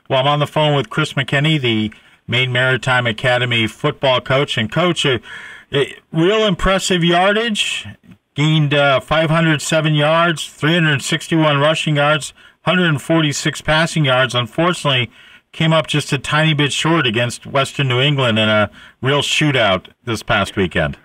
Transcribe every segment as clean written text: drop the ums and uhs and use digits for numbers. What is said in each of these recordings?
Well, I'm on the phone with Chris McKenney, the Maine Maritime Academy football coach. And, Coach, a real impressive yardage, gained 507 yards, 361 rushing yards, 146 passing yards. Unfortunately, came up just a tiny bit short against Western New England in a real shootout this past weekend.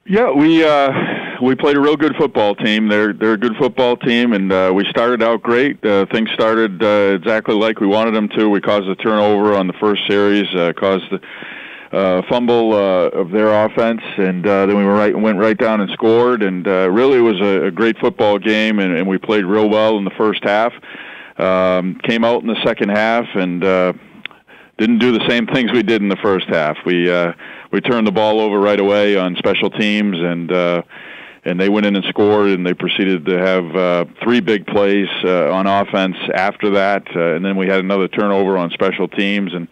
Yeah, we played a real good football team. They're a good football team, and we started out great. Things started exactly like we wanted them to. We caused a turnover on the first series, caused the fumble of their offense, and then we went right down and scored. And really, it was a great football game, and we played real well in the first half. Came out in the second half and didn't do the same things we did in the first half. We turned the ball over right away on special teams, and they went in and scored, and they proceeded to have 3 big plays on offense after that, and then we had another turnover on special teams, and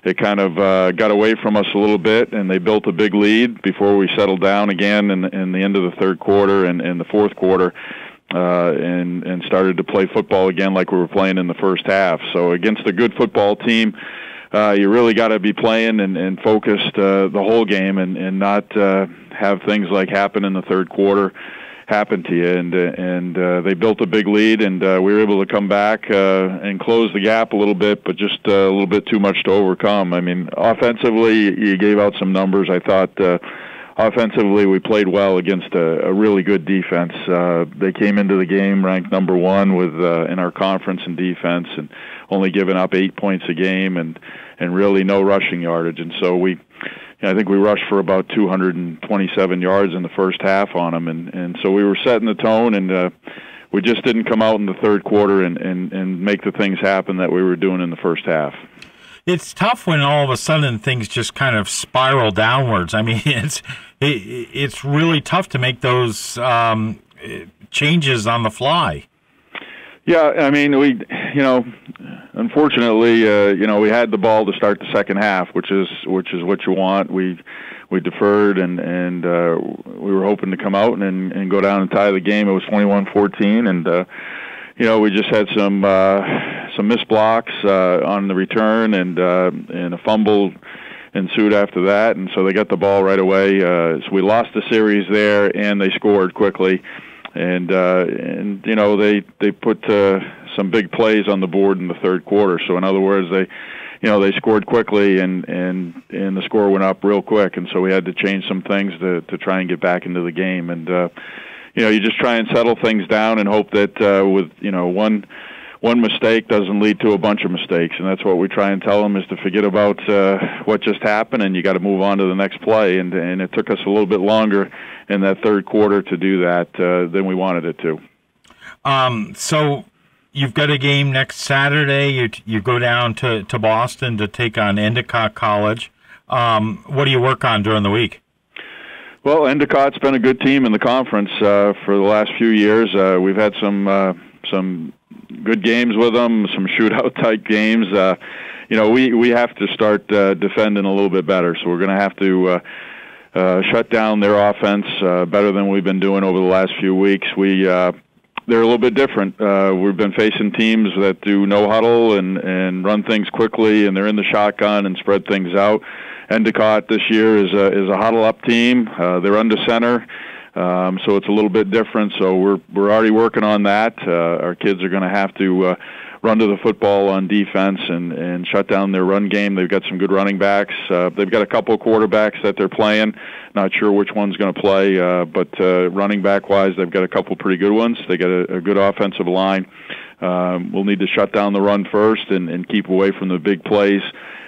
it kind of got away from us a little bit, and they built a big lead before we settled down again in the end of the third quarter and the fourth quarter, and started to play football again like we were playing in the first half. So against a good football team, you really got to be playing and focused the whole game, and not have things like happen in the third quarter happen to you. And they built a big lead, and we were able to come back and close the gap a little bit, but just a little bit too much to overcome. I mean, offensively, you gave out some numbers. I thought offensively we played well against a really good defense. They came into the game ranked number 1 in our conference in defense, and only giving up 8 points a game, and really no rushing yardage. And so I think we rushed for about 227 yards in the first half on them, and so we were setting the tone, and we just didn't come out in the third quarter and make the things happen that we were doing in the first half. It's tough when all of a sudden things just kind of spiral downwards. I mean, it's really tough to make those changes on the fly. Yeah, I mean, unfortunately, we had the ball to start the second half, which is what you want. We deferred, and we were hoping to come out and go down and tie the game. It was 21-14, and we just had some missed blocks on the return, and a fumble ensued after that, and so they got the ball right away. So we lost the series there, and they scored quickly. And they put some big plays on the board in the third quarter. So in other words, they scored quickly, and the score went up real quick. And so we had to change some things to try and get back into the game. And you just try and settle things down and hope that with one mistake doesn't lead to a bunch of mistakes. And that's what we try and tell them, is to forget about what just happened, and you got to move on to the next play. And it took us a little bit longer in that third quarter to do that than we wanted it to. So you've got a game next Saturday. You go down to Boston to take on Endicott College. What do you work on during the week? Well, Endicott's been a good team in the conference for the last few years. We've had some good games with them, some shootout-type games. We have to start defending a little bit better, so we're going to have to shut down their offense better than we've been doing over the last few weeks. They're a little bit different. We've been facing teams that do no huddle and run things quickly, and they're in the shotgun and spread things out. Endicott this year is a huddle-up team. They're under center. So it's a little bit different. So we're already working on that. Our kids are going to have to run to the football on defense and shut down their run game. They've got some good running backs. They've got a couple of quarterbacks that they're playing. Not sure which one's going to play, but running back-wise, they've got a couple pretty good ones. They got a good offensive line. We'll need to shut down the run first and keep away from the big plays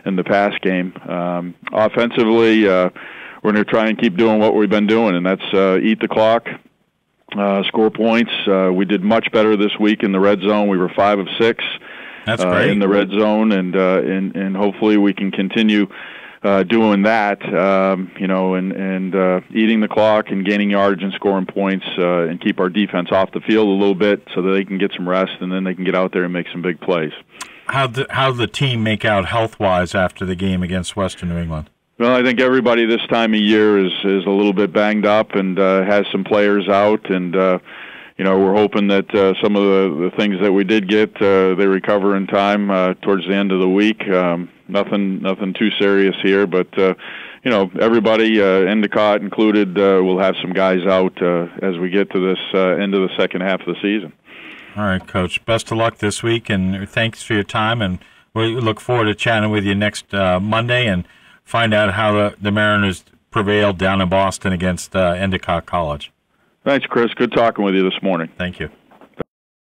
in the pass game. Offensively, we're going to try and keep doing what we've been doing, and that's eat the clock, score points. We did much better this week in the red zone. We were 5 of 6 in the red zone, and hopefully we can continue doing that, and eating the clock and gaining yardage and scoring points, and keep our defense off the field a little bit so that they can get some rest, and then they can get out there and make some big plays. How'd the team make out health-wise after the game against Western New England? Well, I think everybody this time of year is a little bit banged up and has some players out, and we're hoping that some of the things that we did get, they recover in time towards the end of the week. Nothing too serious here, but everybody, Endicott included, will have some guys out as we get to this end of the second half of the season. All right, Coach. Best of luck this week, and thanks for your time. And we look forward to chatting with you next Monday and find out how the Mariners prevailed down in Boston against Endicott College. Thanks, Chris. Good talking with you this morning. Thank you.